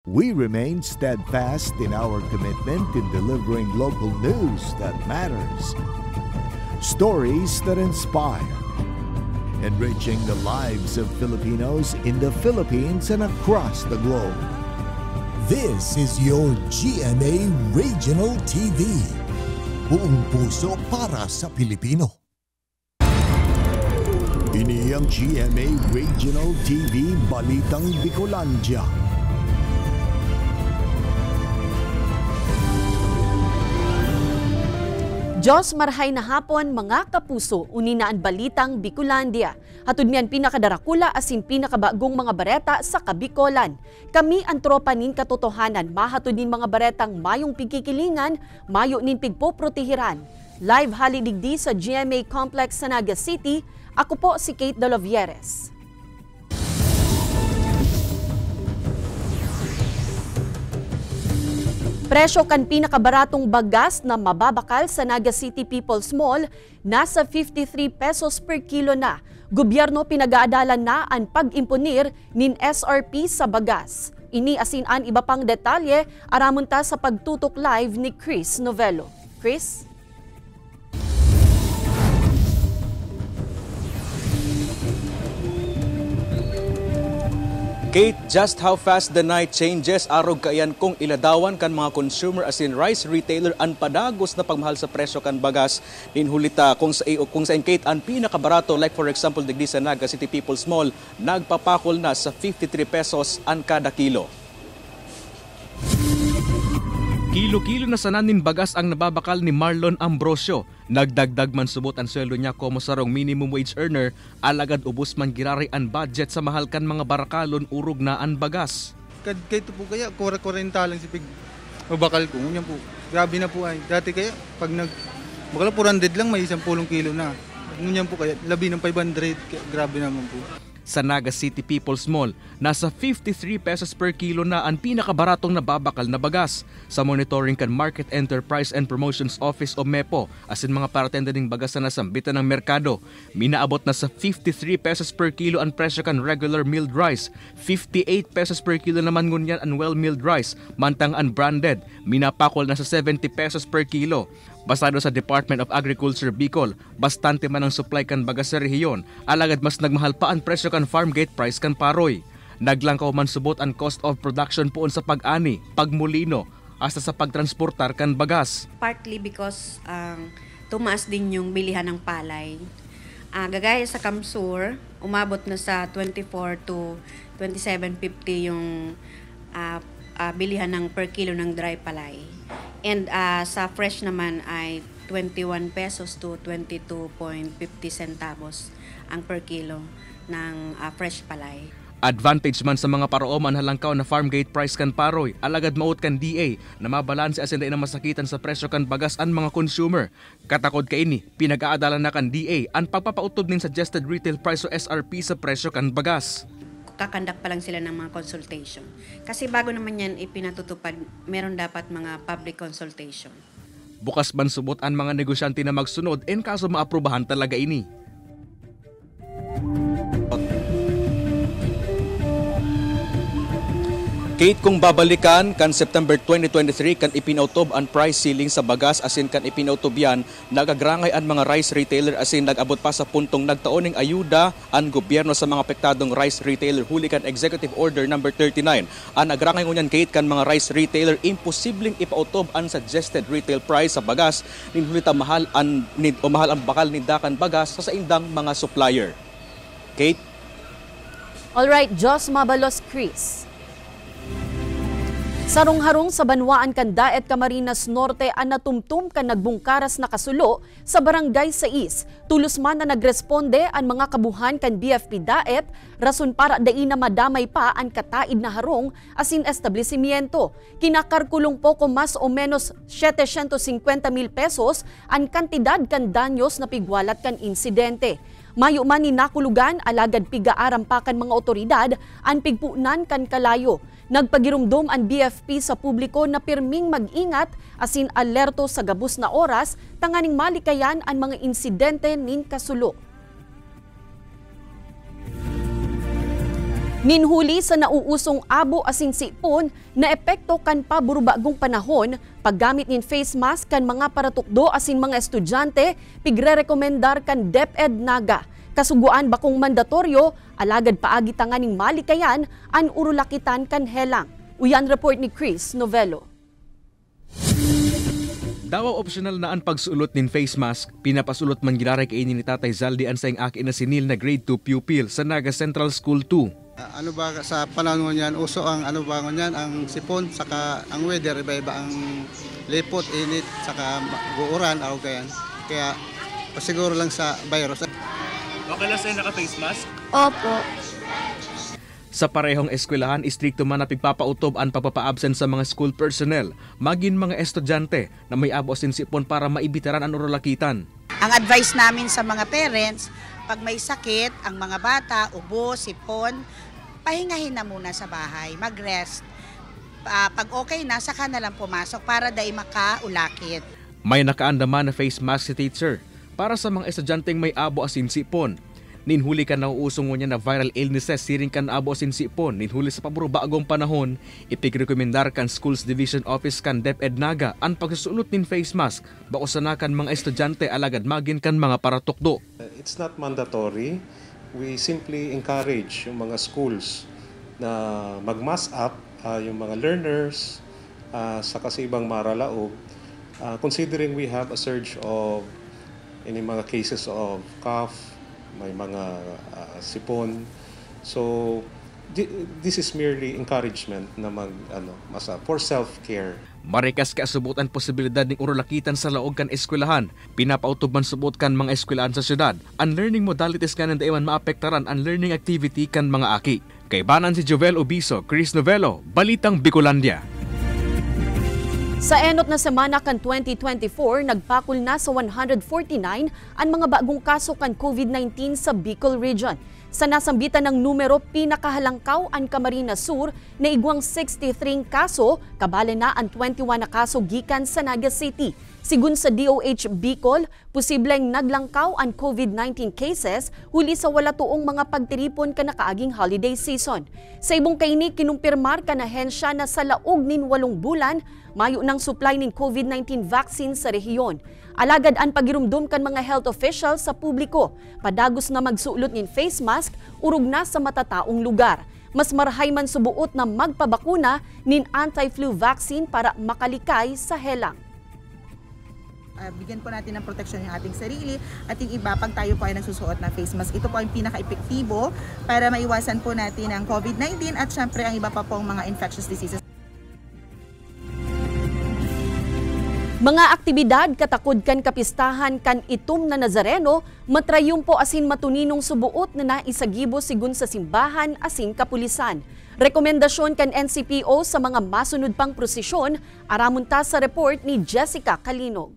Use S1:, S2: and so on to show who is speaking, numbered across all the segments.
S1: We remain steadfast in our commitment in delivering local news that matters, stories that inspire, enriching the lives of Filipinos in the Philippines and across the globe.
S2: This is your GMA Regional TV. Buong puso para sa Pilipino.
S1: Ini ang GMA Regional TV Balitang Bicolandia.
S3: Diyos marhay na hapon mga kapuso, uninaan balitang Bicolandia. Hatod miyan pinakadarakula asin pinakabagong mga bareta sa Kabikolan. Kami ang tropa nin katotohanan, mahatod nin mga baretang mayong pigkikilingan, mayo nin pigpoprotehiran. Live halidigdi sa GMA Complex sa Naga City, ako po si Kate Dolovieres. Presyo kan pinakabaratong bagas na mababakal sa Naga City People's Mall, nasa 53 pesos per kilo na. Gobyerno pinag-aadalan na ang pag-imponir nin SRP sa bagas. Ini asinan iba pang detalye, aramon ta sa pagtutok live ni Chris Novello. Chris?
S4: Kate, just how fast the night changes, arog kaayan kung iladawan kan mga consumer as in rice retailer ang padagos na pagmahal sa presyo kan bagas din hulita kung sa Kate ang pinakabarato like for example digdi sa Naga City People's Mall nagpapakol na sa 53 pesos ang kada kilo. Kilo-kilo na sananin bagas ang nababakal ni Marlon Ambrosio. Nagdagdag man subot ang sweldo niya como sarong minimum wage earner, alagad ubos man girari ang budget sa mahal kan mga barakalon urog na ang bagas.
S5: Kahit po kaya, 40 lang si pig mabakal ko. Ngunyan po, grabe na po ay. Dati kaya, pag bakal 400 lang, may 10 kilo na. Ngunyan po kaya, labi ng 500, kaya, grabe naman po.
S4: Sa Naga City People's Mall, nasa 53 pesos per kilo na ang pinakabaratong nababakal na bagas. Sa monitoring kan Market Enterprise and Promotions Office o MEPO, asin mga paratenda ng bagas na nasambitan ng merkado, minaabot na sa 53 pesos per kilo ang presyo kan regular milled rice, 58 pesos per kilo naman ngunyan ang well-milled rice, mantang unbranded, minapakol na sa 70 pesos per kilo. Basado sa Department of Agriculture Bicol, bastante man ang supply kan bagas sa rehiyon, alagad mas nagmahal pa ang presyo kan farm gate price kan paroy. Naglangkaw man subot ang cost of production poon sa pag-ani, pagmulino, hasta sa pagtransportar kan bagas.
S6: Partly because tumaas din yung bilihan ng palay. Gagaya sa Kamsur, umabot na sa 24 to 27.50 yung bilihan ng per kilo ng dry palay. And sa fresh naman ay 21 pesos to 22.50 centavos ang per kilo ng fresh palay.
S4: Advantage man sa mga parooman halangkaw na farm gate price kan paroy, alagad maut kan DA na mabalanse asin na masakitan sa presyo kan bagas ang mga consumer. Katakod kaini, pinag-aadalan na kan DA ang pagpapautob ning suggested retail price o SRP sa presyo kan bagas.
S6: Kakandak pa lang sila ng mga consultation. Kasi bago naman yan ipinatutupad, meron dapat mga public consultation.
S4: Bukas man subot ang mga negosyante na magsunod en kaso maaprubahan talaga ini. Kate, kung babalikan kan September 2023 kan ipinautob ang price ceiling sa bagas asin kan ipinautob yan, nagagrangay ang mga rice retailer asin nagabot pa sa puntong nagtaoning ayuda ang gobyerno sa mga apektadong rice retailer huli kan Executive Order number 39. Ang nagrangay ngunyan Kate kan mga rice retailer imposibleng ipautob ang suggested retail price sa bagas nin hulita mahal ang bakal nindakan bagas sa indang mga supplier. Kate?
S3: Alright, Jos Mabalos, Chris. Sarong-harong sa Banwaan kan Daet Camarines Norte ang natumtum kan nagbungkaras na kasulo sa Barangay 6. Tulos man na nagresponde ang mga kabuhan kan BFP Daet, rason para dain na madamay pa ang kataid na harong asin establishmento. Kinakarkulong poko mas o menos 750,000 pesos ang kantidad kan danyos na pigwalat kan insidente. Mayo man ni nakulugan alagad pigaaram pa kan mga otoridad ang pigpunan kan kalayo. Nagpagirumdom ang BFP sa publiko na pirming mag-ingat asin alerto sa gabus na oras tanganing malikayan ang mga insidente nin kasulo. Ninhuli sa nauusong abo asin sipon na epekto kan paburubagong panahon, paggamit nin face mask kan mga paratukdo asin mga estudyante, pigre-rekomendar kan DepEd Naga. Kasuguan bakong mandatoryo, alagad paagi tanganing malikayan, an urulakitan kan helang. Uyan report ni Chris Novello.
S4: Dawa optional na ang pagsulot nin face mask, pinapasulot man ginaray kainin ni Tatay Zaldi ang sayang akin na sinil na grade 2 pupil sa Naga Central School 2.
S7: Ano ba sa panahon niyan, uso ang ano ba niyan, ang sipon, saka ang weather, iba-iba ang lipot, init, saka guuran, o ganyan. Kaya pasiguro lang sa virus.
S4: Okay lang sa'yo naka-face mask?
S8: Opo.
S4: Sa parehong eskwelahan, istrikto man na pigpapautob ang pagpapa-absent sa mga school personnel, maging mga estudyante na may abo asin sipon para maibitaran ang urulakitan.
S9: Ang advice namin sa mga parents, pag may sakit, ang mga bata, ubo, sipon, pahingahin na muna sa bahay, mag-rest. Pag okay na, saka na lang pumasok para dahil makaulakit.
S4: May nakaandaman na face mask si teacher para sa mga estudyanteng may abo asin sipon. Ninhuli ka na uusong niya na viral illnesses siring kan abo asin sipon. Ninhuli sa paburubagong panahon, ipigrekomendar kan Schools Division Office kan DepEd Naga ang pagsusulot nin face mask bako sana kan mga estudyante alagad magin kan mga paratukdo.
S10: It's not mandatory. We simply encourage yung mga schools na mag-mask up, yung mga learners, sa kasi ibang maralaog, considering we have a surge of any mga cases of cough, may mga sipon. So this is merely encouragement na for self-care.
S4: Marikas kaasubutan posibilidad ng urulakitan sa laog kan eskwelahan. Pinapautob man subot kan mga eskwelahan sa syudad. Ang learning modalities kan nang daiman maapektaran ang learning activity kan mga aki. Kay banan si Jovel Obiso, Chris Novello, Balitang Bicolandia.
S3: Sa enot na semana kan 2024, nagpakul na sa 149 ang mga bagong kaso kan COVID-19 sa Bicol Region. Sa nasambitan ng numero, pinakahalangkaw ang Camarines Sur na igwang 63 kaso, kabale na ang 21 na kaso gikan sa Naga City. Sigun sa DOH Bicol, posibleng naglangkaw ang COVID-19 cases huli sa wala tuong mga pagtiripon ka nakaaging holiday season. Sa ibong kaini, kinumpirmar ka na hensya na sa laog nin 8 bulan, mayo ng supply nin COVID-19 vaccine sa rehiyon. Alagad ang pagirumdum kan mga health officials sa publiko, padagos na magsulot nin face mask, urog na sa matataong lugar. Mas marahay man subuot na magpabakuna nin anti-flu vaccine para makalikay sa helang.
S11: Bigyan po natin ng proteksyon yung ating sarili at yung iba pag tayo po ay nagsusuot ng face mask. Ito po ang pinaka-epektibo para maiwasan po natin ang COVID-19 at syempre ang iba pa pong mga infectious diseases.
S3: Mga aktibidad katakod kan kapistahan kan itom na Nazareno, matrayong po asin matuninong subuot na naisagibo sigun sa simbahan asin kapulisan. Rekomendasyon kan NCPO sa mga masunod pang prosesyon, aramunta sa report ni Jessica Kalinog.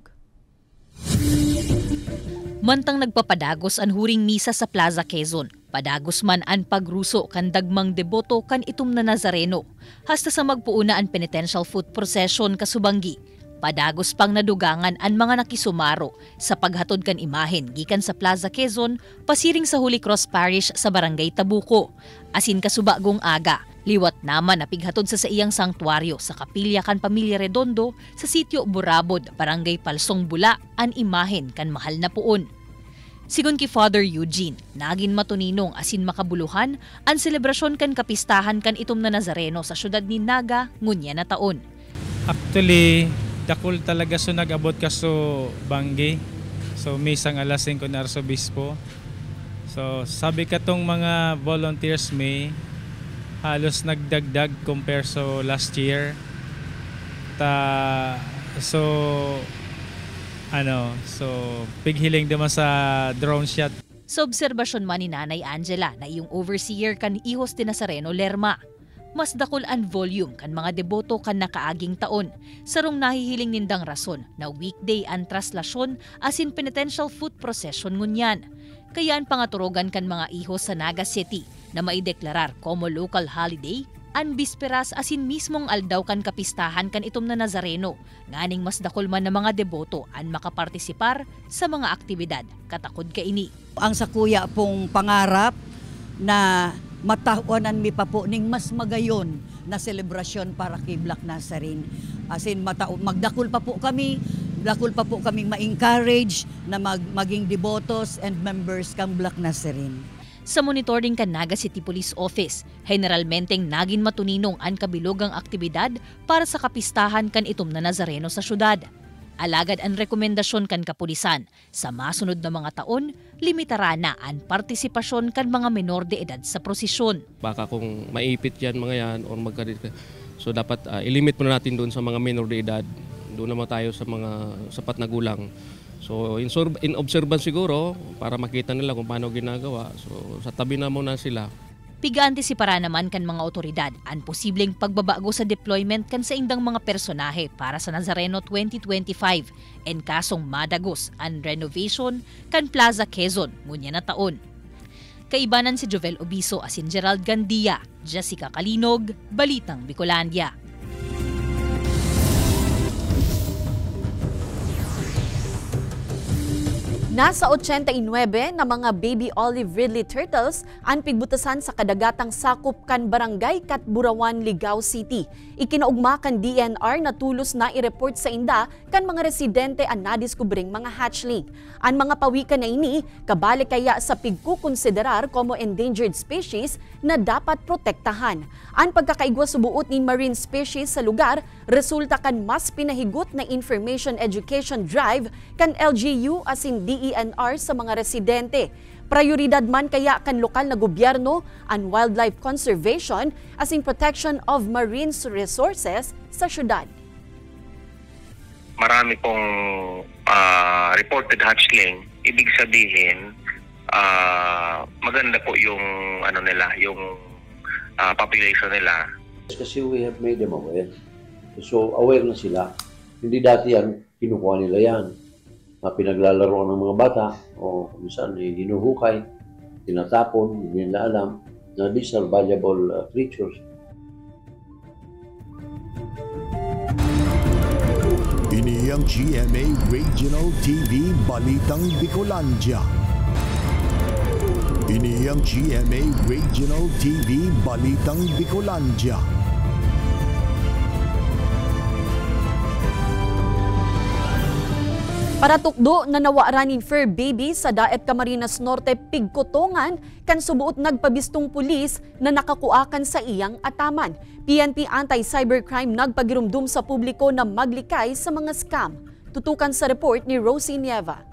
S8: Mantang nagpapadagos ang huring misa sa Plaza Quezon, padagos man ang pagruso kan dagmang deboto kan itom na Nazareno, hasta sa magpuuna ang penitential foot procession kasubanggi. Padagos pang nadugangan ang mga nakisumaro sa paghatod kan imahen gikan sa Plaza Quezon, pasiring sa Holy Cross Parish sa Barangay Tabuco. Asin kasubagong aga, liwat naman na pighatod sa iyang sanktuaryo sa Kapilya kan Pamilya Redondo sa sitio Burabod, Barangay Palsong Bula, an imahen kan mahal na puon. Sigun ki Father Eugene, nagin matuninong asin makabuluhan ang selebrasyon kan kapistahan kan itom na Nazareno sa syudad ni Naga ngunya na taon.
S12: Actually, dakol talaga so nag-abot ka so Banggi. So misang alas 5 na Arsobispo. So sabi ka tong mga volunteers may halos nagdagdag compare so last year. So pighiling naman sa drone shot.
S8: Sa obserbasyon man ni Nanay Angela na iyong overseer kan Hijos de Nazareno Lerma, mas dakol ang volume kan mga deboto kan nakaaging taon. Sarong nahihiling nindang rason na weekday ang traslasyon asin penitential foot procession ngunyan. Kaya ang pangaturogan kan mga Hijos sa Naga City na maideklarar como local holiday, ang bisperas asin mismong aldaw kan kapistahan kan itom na Nazareno, nganing mas dakol man na mga deboto ang makapartisipar sa mga aktibidad katakod kaini.
S13: Ang sakuya pong pangarap na matawanan mi pa po ning mas magayon na selebrasyon para kay Black Nazarene. As in, magdakul pa po kaming ma-encourage na maging devotos and members kang Black Nazarene.
S8: Sa monitoring kan Naga City Police Office, generalmenteng naging matuninong ang kabilogang aktibidad para sa kapistahan kan itom na Nazareno sa syudad. Alagad ang rekomendasyon kan kapulisan, sa masunod na mga taon, limitara na ang partisipasyon kan mga menor de edad sa prosesyon.
S14: Baka kung maipit yan mga yan or so dapat ilimit muna natin doon sa mga menor de edad. Doon naman tayo sa mga sapat na gulang. So in observance siguro para makita nila kung paano ginagawa. So sa tabi na muna sila.
S8: Piga-antisipara naman kan mga otoridad ang posibleng pagbabago sa deployment kan sa indang mga personahe para sa Nazareno 2025 en kasong madagos ang renovation kan Plaza Quezon ngunya na taon. Kaibanan si Jovel Obiso asin Gerald Gandia, Jessica Kalinog, Balitang Bicolandia.
S3: Nasa 89 na mga baby olive ridley turtles ang pigbutasan sa kadagatang sakop kan barangay Katburawan, Ligao City. Ikinaugma kan DNR na tulos na i-report sa inda kan mga residente ang nadiskubring mga hatchling. Ang mga pawikan na ini kabalik kaya sa pigkukonsiderar como endangered species na dapat protektahan. Ang pagkakaigwa subuot ni marine species sa lugar resulta kan mas pinahigot na information education drive kan LGU asin DENR sa mga residente. Prioridad man kaya kan lokal na gobyerno ang wildlife conservation asin protection of marine resources sa syudad.
S15: Marami pong reported hatchling, ibig sabihin maganda po yung yung population nila.
S16: Kasi we have made them aware. So aware na sila. Hindi dati yan, kinukuha nila yan. Pinaglalaro ng mga bata o kung saan hinuhukay, tinatapon, hindi nila alam na these are valuable creatures.
S1: Ini ang GMA Regional TV Balitang Bicolandia. Ini ang GMA Regional TV Balitang Bicolandia.
S3: Paratukdo na nawaranin fur baby sa Daet Camarines Norte pigkotongan kan subuot nagpabistong pulis na nakakuakan sa iyang ataman. PNP Anti-Cybercrime nagpagirumdum sa publiko na maglikay sa mga scam. Tutukan sa report ni Rosie Nieva.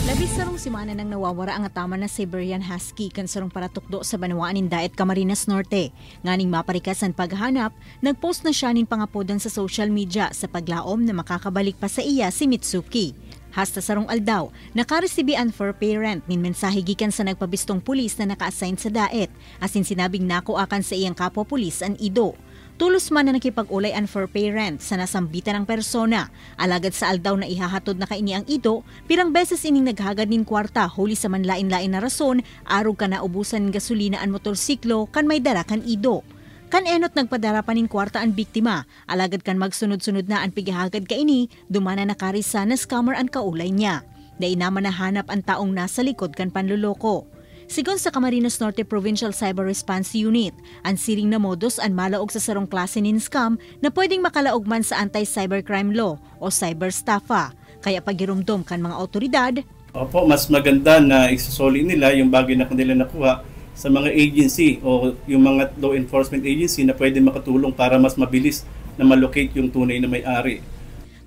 S17: Labis sarong simana nang nawawara ang ataman na Siberian Husky kan sarong paratukdo sa banwaan nin Daet Camarines Norte. Nganing maparikas ang paghahanap, nagpost na siya nin pangapodan sa social media sa paglaom na makakabalik pa sa iya si Mitsuki. Hasta sarong aldaw, nakaresibian for parent nin mensahe gikan sa nagpabistong pulis na naka-assign sa Daet, asin sinabing nakuakan sa iyang kapwa pulis ang Ido. Tulos man na nakipag-ulay ang for parent sa nasambitan ng persona. Alagad sa aldaw na ihahatod na kaini ang Ido, pirang beses ining naghagad nin kwarta huli sa manlain-lain na rason, arog ka na ubusan gasolina ang motorsiklo kan may dara kan Ido. Kan enot nagpadara pa nin kwarta ang biktima, alagad kan magsunod-sunod na ang pigahagad kaini, dumana na karisa na scammer ang kaulay niya. Nainaman na hanap ang taong nasa likod kan panluloko. Sigon sa Camarines Norte Provincial Cyber Response Unit, ang siring na modus ang malaog sa sarong klase nin scam na pwedeng makalaog man sa Anti-Cybercrime Law o Cyberstafa. Kaya pagirumdom kan mga otoridad,
S18: Opo, mas maganda na isusoli nila yung bagay na kanila nakuha sa mga agency o yung mga law enforcement agency na pwede makatulong para mas mabilis na malocate yung tunay na may-ari.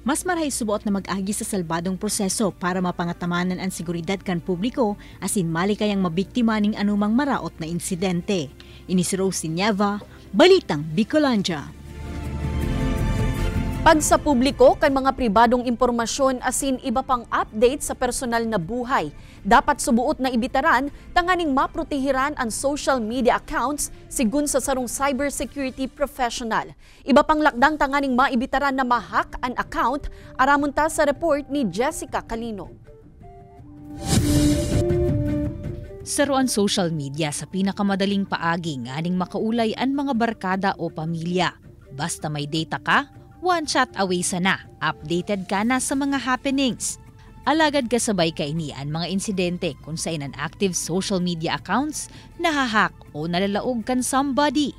S17: mas marahay subuot na mag-agi sa salbadong proseso para mapangatamanan ang seguridad kan publiko asin malikayang mabiktima ning anumang maraot na insidente. Ini si Rosie Nieva, Balitang Bicolandia.
S3: Pag sa publiko kan mga pribadong impormasyon asin iba pang update sa personal na buhay, dapat subuot na ibitaran tanganing maprotehiran ang social media accounts sigun sa sarong cybersecurity professional. Iba pang lakdang tanganing maibitaran na ma-hack ang account, aramon ta sa report ni Jessica Kalinog.
S8: Saruan social media sa pinakamadaling paagi nganing makaulay ang mga barkada o pamilya. Basta may data ka, one chat away sana, updated ka na sa mga happenings. Alagad kasabay kainian mga insidente kung sa inactive social media accounts, nahahack o nalalaog kan somebody.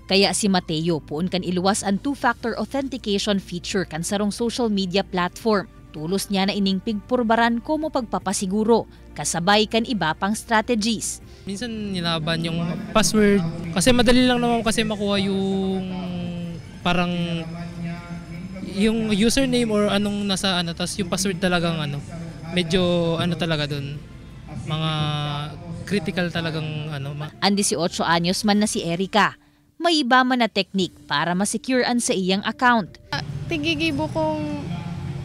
S8: Kaya si Mateo puon kan iluwas ang two-factor authentication feature kan sarong social media platform. Tulos niya na ining pigpurbaran ko mo pagpapasiguro, kasabay kan iba pang strategies.
S19: Minsan nilaban yung password kasi madali lang naman kasi makuha yung parang yung username or anong nasa tas yung password talagang medyo talaga doon, mga critical talagang
S8: Ang 18 anyos man na si Erica, may iba man na technique para ma-securean sa iyang account.
S20: Tigigibo kong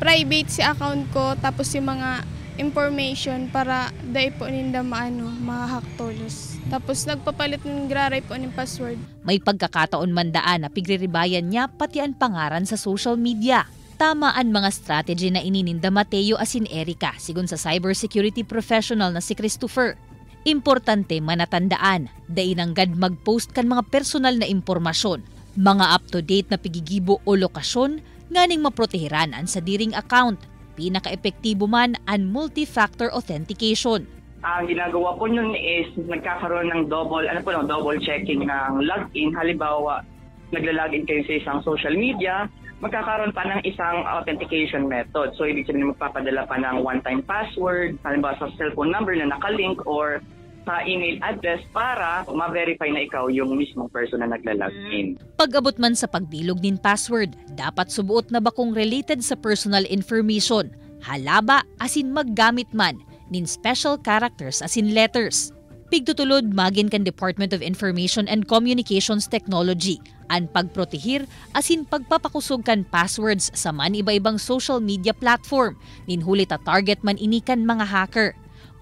S20: private si account ko, tapos yung mga information para dahil po ninda ma-hack tolos. Tapos nagpapalit ng graray po ng password.
S8: May pagkakataon man daan na pigre-rebayan niya pati ang pangaran sa social media. Tama ang mga strategy na inininda Mateo asin Erica sigon sa cybersecurity professional na si Christopher. Importante manatandaan, dainanggad mag-post kan mga personal na impormasyon, mga up-to-date na pigigibo o lokasyon, nganing maprotehiran ang sa diring account. Pinaka-epektibo man ang multi-factor authentication.
S21: Ang ginagawa po nun is nagkakaroon ng double checking ng login. Halimbawa, nagla-login kayo sa isang social media, magkakaroon pa ng isang authentication method. So, ibig sabihin magpapadala pa ng one-time password, halimbawa sa cellphone number na nakalink or sa email address para ma-verify na ikaw yung mismong person na nagla-login.
S8: Pag-abot man sa pagbilog nin password, dapat subuot na ba kung related sa personal information, halaba asin maggamit man nin special characters asin letters. Pigtutulod magin kan Department of Information and Communications Technology ang pagprotehir asin pagpapakusog kan passwords sa man iba-ibang social media platform nin huli ta target man inikan mga hacker.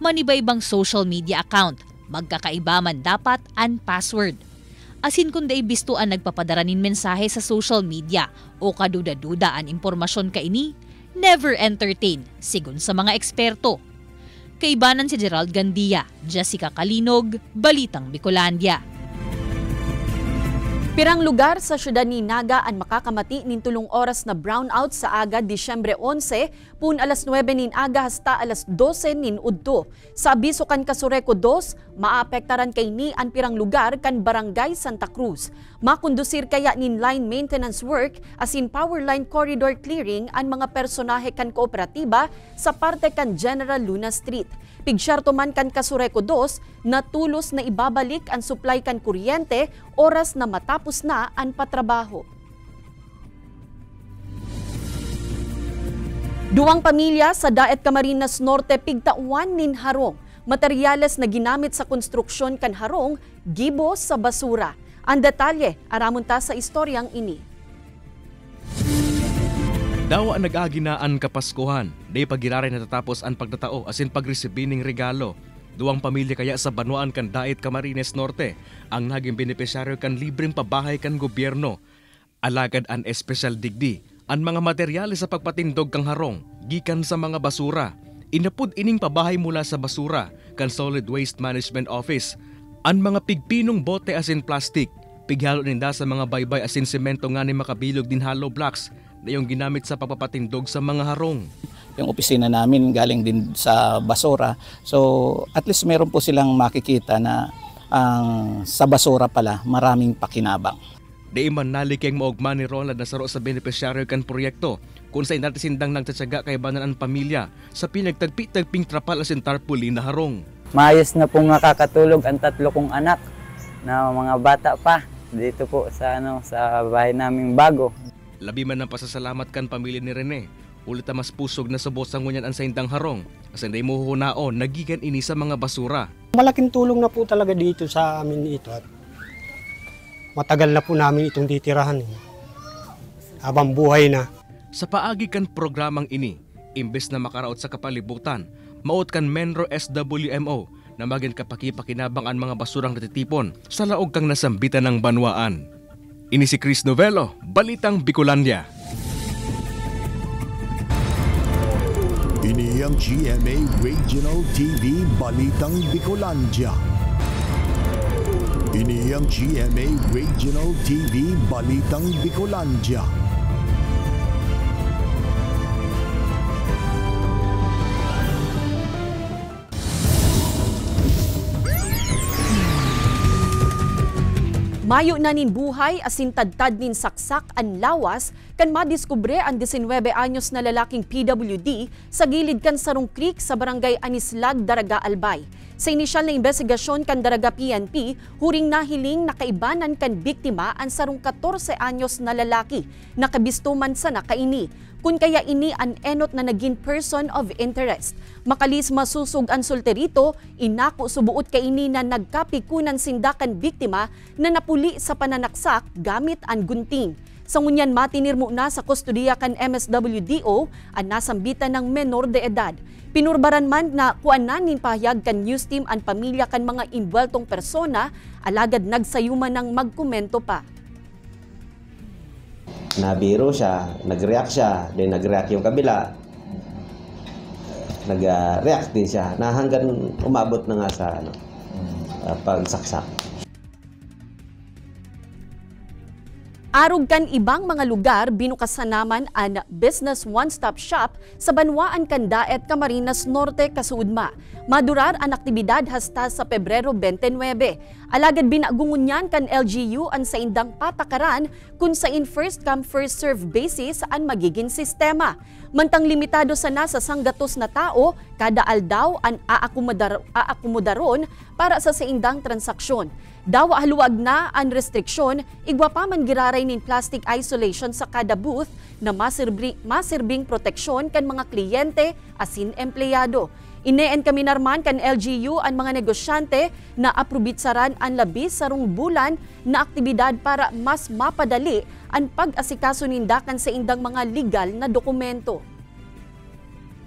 S8: Man iba-ibang social media account, magkakaiba man dapat ang password. Asin kung day bistuan nagpapadaranin mensahe sa social media o kaduda-duda ang impormasyon kaini, never entertain, sigon sa mga eksperto. Kaibanan si Gerald Gandia, Jessica Kalinog, Balitang Bicolandia.
S3: Pirang lugar sa syudad ni Naga ang makakamati nin tulong oras na brownout sa aga Disyembre 11 pun alas 9 nin aga hasta alas 12 nin udto. Sa abiso kan Kasureco 2, maapektaran kay ni ang pirang lugar kan Barangay Santa Cruz. Makundusir kaya nin line maintenance work asin power line corridor clearing ang mga personahe kan kooperatiba sa parte kan General Luna Street. Pigsyarto man kan Kasureco 2 na tulos na ibabalik ang supply kan kuryente oras na matapos na ang patrabaho. Duwang pamilya sa Daet Camarines Norte pigtauan nin harong. Materyales na ginamit sa konstruksyon kan harong gibo sa basura. Ang detalye aramon ta sa istoryang ini.
S4: Dawa nag-aginaan kapaskuhan, day pagiraray natatapos ang pagtatao asin pagresibining regalo. Duwang pamilya kaya sa Banuan kan Daet Camarines Norte ang naging benepisyaryo kan libreng pabahay kan gobyerno. Alagad an espesyal digdi, ang mga materyales sa pagpatindog kang harong, gikan sa mga basura. Inapod ining pabahay mula sa basura kan Solid Waste Management Office. Ang mga pigpinong bote asin plastic, pighalo ninda sa mga baybay asin semento nga ni makabilog din hollow blocks na yung ginamit sa pagpapatindog sa mga harong.
S22: Yung opisina namin galing din sa basura. So at least meron po silang makikita na sa basura pala maraming pakinabang.
S4: Di man nalikeng maugma ni Ronald Nasaro sa benepisyaryo kan proyekto kung sa inatisindang nagtatsaga kay banan ang pamilya sa pinagtagpi-tagping trapal asin tarpaulin na harong.
S23: Maayos na pong nakakatulog ang 3 kong anak na mga bata pa dito po sa sa bahay naming bago.
S4: Labi man ng pasasalamat kan pamilya ni Rene. Ulit mas pusog na subot sa ngunyan ang saindang harong. Asan day mo hunaon, nagigan ini sa mga basura.
S24: Malaking tulong na po talaga dito sa amin ito. At matagal na po namin itong titirahan. Habang buhay na.
S4: Sa paagi kan programang ini, imbes na makaraot sa kapalibutan, maot kan Menro SWMO na maging kapaki-pakinabang ang mga basurang natitipon sa laog kang nasambitan ng banwaan. Ini si Chris Novelo, Balitang Bicolandia.
S1: Ini ang GMA Regional TV Balitang Bicolandia. Ini ang GMA Regional TV Balitang Bicolandia.
S3: Mayo na nin buhay asin tadtad nin saksak an lawas kan madiskubre ang 19 anyos na lalaking PWD sa gilid kan Sarong Creek sa barangay Anislag, Daraga, Albay. Sa inisyal na investigasyon kan Daraga PNP, huring nahiling nakaibanan kan biktima ang sarong 14 anyos na lalaki na kabistuman sa nakaini. Kun kaya ini an enot na naging person of interest. Makalis masusog ang solterito, inako subuot kaini na nagkapikunan sindakan biktima na napuli sa pananaksak gamit ang gunting. Sa ngunyan matinirmo na sa kustudiya kan MSWDO ang nasambitan ng menor de edad. Pinurbaran man na kuananin pahayag kan news team ang pamilya kan mga inbueltong persona, alagad nagsayuman ng magkomento pa.
S2: Nabiro siya, nag-react siya, then nag-react yung kabila. Nag-react din siya na hanggang umabot na nga sa pagsaksak.
S3: Arog kan ibang mga lugar, binukasan naman ang Business One-Stop Shop sa Banwaan kan Daet, Camarines Norte, Kasuudma. Madurar ang aktibidad hasta sa Pebrero 29. Alagad binagungunyan kan LGU ang sa indang patakaran kung sa in first come first serve basis ang magiging sistema. Mantang limitado sa nasa sanggatos na tao, kada aldaw ang aakomodaron para sa indang transaksyon. Dawa haluwag na ang restriksyon, igwa pa man giraray nin plastic isolation sa kada booth na masirbing proteksyon kan mga kliyente asin empleyado. Ineen kami narman kan LGU ang mga negosyante na aprobitsaran ang labis sarong bulan na aktibidad para mas mapadali ang pag-asikaso nindakan sa indang mga legal na dokumento.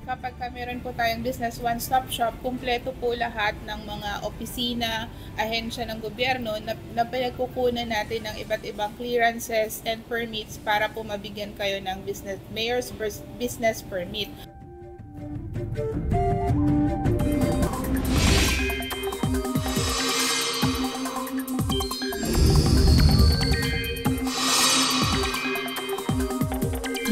S5: Kapag meron po tayong Business One-Stop Shop, kumpleto po lahat ng mga opisina, ahensya ng gobyerno na pinagkukunan natin ng iba't ibang clearances and permits para po mabigyan kayo ng Mayor's Business Permit.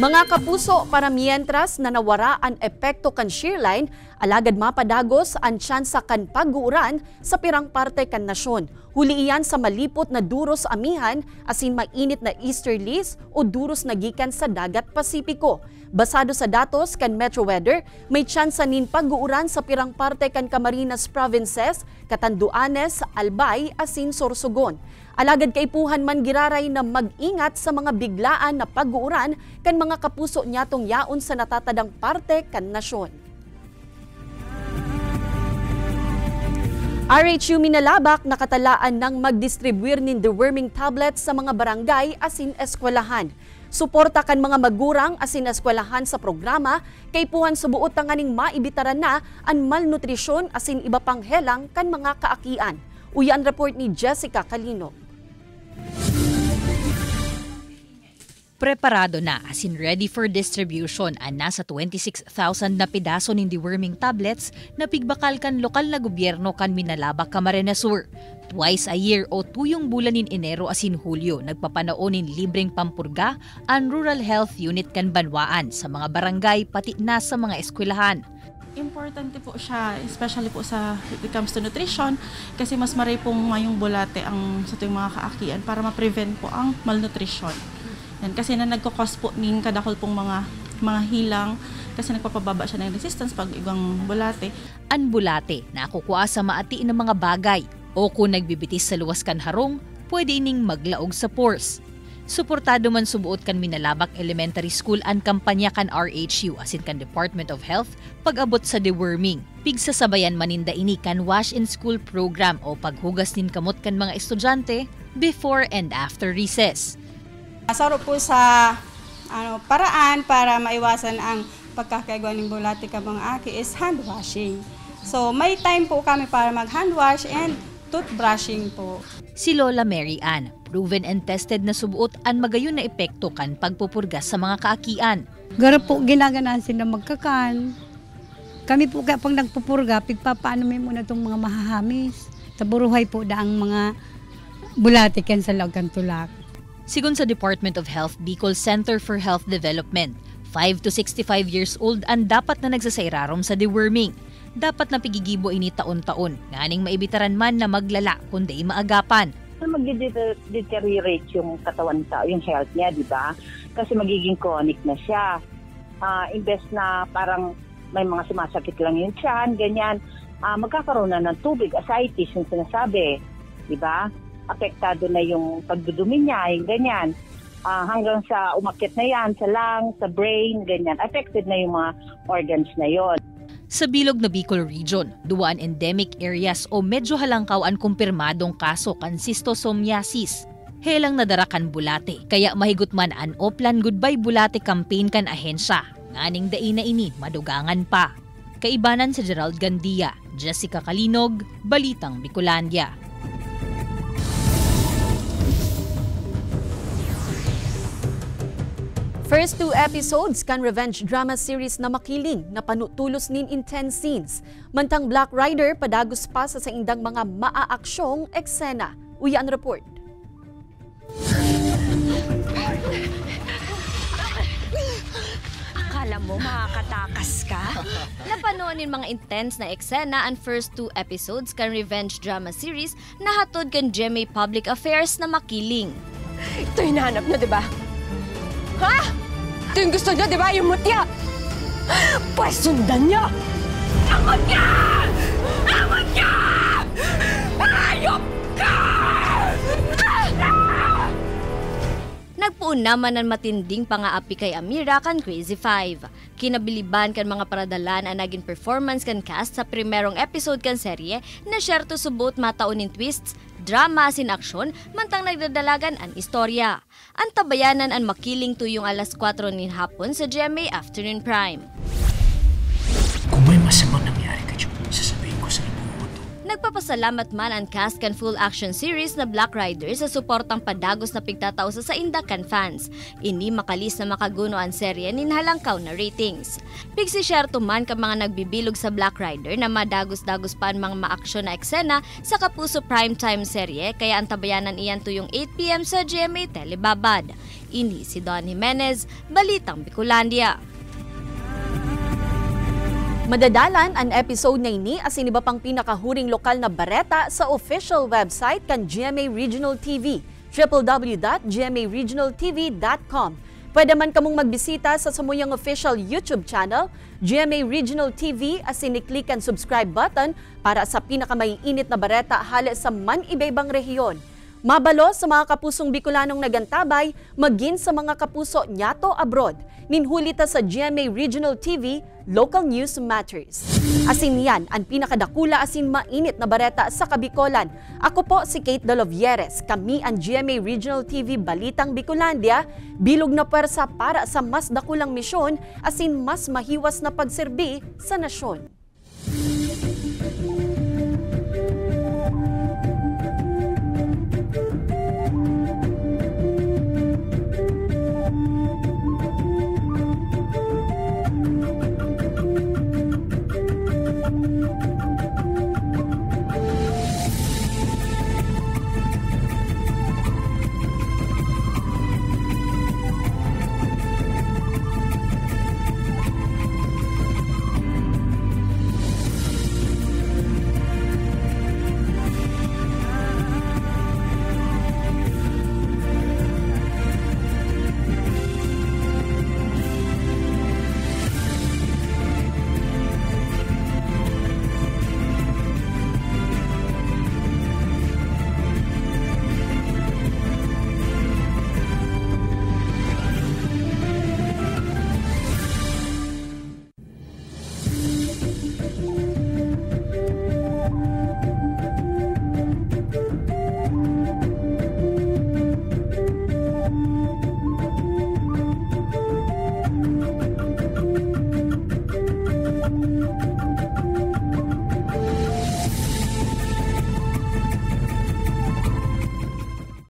S3: Mga kapuso, para mientras na nawara ang epekto kan shearline, alagad mapadagos ang tsansa kan pag-uuran sa pirang parte kan nasyon. Huli iyan sa malipot na duros amihan, asin mainit na easterlies o duros na gikan sa dagat Pasipiko. Basado sa datos kan Metro Weather, may tsansa nin pag-uuran sa pirang parte kan Camarines Provinces, Catanduanes, Albay, asin Sorsogon. Alagad kaipuhan man giraray na mag-ingat sa mga biglaan na pag-uuran kan mga kapuso nyatong yaon sa natatadang parte kan nasyon. RHU Minalabak nakatalaan ng magdistribuir nin deworming tablets sa mga barangay asin eskwelahan. Suporta kan mga magurang asin eskwelahan sa programa, kaipuhan subuot tanganing maibitaran na ang malnutrisyon asin iba pang helang kan mga kaakian. Uyan report ni Jessica Calino.
S8: Preparado na asin ready for distribution ang nasa 26,000 na pedaso ng deworming tablets na pigbakal kan lokal na gobyerno kan Minalabak, Camarines Sur. Twice a year o tuyong bulan in Enero asin Hulyo, nagpapanaonin libreng pampurga ang Rural Health Unit kan Banwaan sa mga barangay pati na sa mga eskwelahan.
S6: Importante po siya, especially po sa when it comes to nutrition, kasi mas maray pong mayong bulate ang sa tuwing mga kaakian para ma-prevent po ang malnutrition. Yan, kasi na nagkakos po ning kadakol pong mga hilang kasi nagpapababa siya ng resistance pag ibang bulate.
S8: Ang bulate na kukuha sa maati ng mga bagay o kung nagbibitis sa luwas kan harong, pwede ining maglaog sa pores. Suportado man subuot kan Minalabak Elementary School ang kampanya kan RHU asin kan Department of Health pag-abot sa deworming. Pigsasabayan maninda ini kan wash in school program o paghugas nin kamot kan mga estudyante before and after recess.
S7: Saro po sa paraan para maiwasan ang pagkakaigwa ng bulate ka mga aki is hand washing. So may time po kami para mag hand wash and toothbrushing po.
S8: Si Lola Mary Ann, proven and tested na subuot ang magayon na epekto kan pagpupurgas sa mga kaakian.
S25: Gara po ginaganan sila magkakan. Kami po kapag nagpupurga, pigpapaano may muna itong mga mahahamis. Sa buruhay po daang mga bulate kan sa lagang tulak.
S8: Sigun sa Department of Health Bicol Center for Health Development, 5 to 65 years old ang dapat na nagsasairarom sa deworming. Dapat na pigigibo ini taon-taon, nganing maibitaran man na maglala kundi maagapan.
S9: mag-deteriorate yung katawan tao, yung health niya, di ba? Kasi magiging chronic na siya. Imbes na parang may mga sumasakit lang yung tiyan, ganyan, magkakaroon na ng tubig, ascites yung sinasabi, di ba? Apektado na yung pagdudumi niya, yung ganyan. Hanggang sa umakyat na yan, sa lungs, sa brain, ganyan. Affected na yung mga organs na yon.
S8: Sa bilog na Bicol Region, duwaan endemic areas o medyo halangkaw ang kumpirmadong kaso kan schistosomiasis. Helang nadarakan bulate, kaya mahigot man an Oplan Goodbye Bulate campaign kan ahensya. Nganing dai na ini madugangan pa. Kaibanan sa Gerald Gandia, Jessica Kalinog, Balitang Bicolandia.
S3: First 2 episodes kan revenge drama series na Makiling na panutulos nin intense scenes. Mantang Black Rider padagos pa sa indang mga maaaksyong eksena. Uyan report.
S10: Akala mo makakatakas ka? Napanoonin mga intense na eksena ang first 2 episodes kan revenge drama series na hatod kan GMA Public Affairs na Makiling.
S11: Ito hinahanap nyo, di ba? Ha? Ito yung gusto nyo, di ba? Yung mutya! Pues sundan nyo! Ang mutya! Ang mutya! Ayop ka!
S10: Nagpuun naman ang matinding pangaapi kay Amira kan Crazy 5. Kinabiliban kan mga paradalan ang naging performance kan cast sa primerong episode kan serye na share to subot mataunin twists, drama sin aksyon, mantang nagdadalagan ang istorya. Ang tabayanan ang Makiling tuyong alas 4 nin hapon sa GMA Afternoon Prime.
S12: Kung may masamang nangyari ka dyan, sasabihin ko sa ibubuto.
S10: Nagpapasalamat man ang cast kan full action series na Black Rider sa suportang padagos na pigtatao sa indak kan fans. Ini makalis na makaguno ang serye nin halangkaw na ratings. Pigsishare man ka mga nagbibilog sa Black Rider na madagos-dagos pa ang mga maaksyon na eksena sa Kapuso primetime serye kaya ang tabayanan iyan tuyong 8 p.m. sa GMA Telebabad. Ini si Don Jimenez, Balitang Bicolandia.
S3: Madadalan ang episode na ini asin iba pang pinakahuring lokal na bareta sa official website kan GMA Regional TV, www.gmaregionaltv.com. Pwede man kamong magbisita sa samuyang official YouTube channel, GMA Regional TV, asin i-click ang subscribe button para sa pinakamaiinit na bareta hala sa man-ibaybang rehiyon. Mabalo sa mga kapusong Bicolanong nagantabay, magin sa mga kapuso nyato abroad. Ninhulita sa GMA Regional TV, Local News Matters. Asin yan ang pinakadakula asin mainit na bareta sa Kabikolan. Ako po si Kate Dolovieres. Kami ang GMA Regional TV Balitang Bicolandia, bilog na pwersa para sa mas dakulang misyon asin mas mahiwas na pagserbi sa nasyon.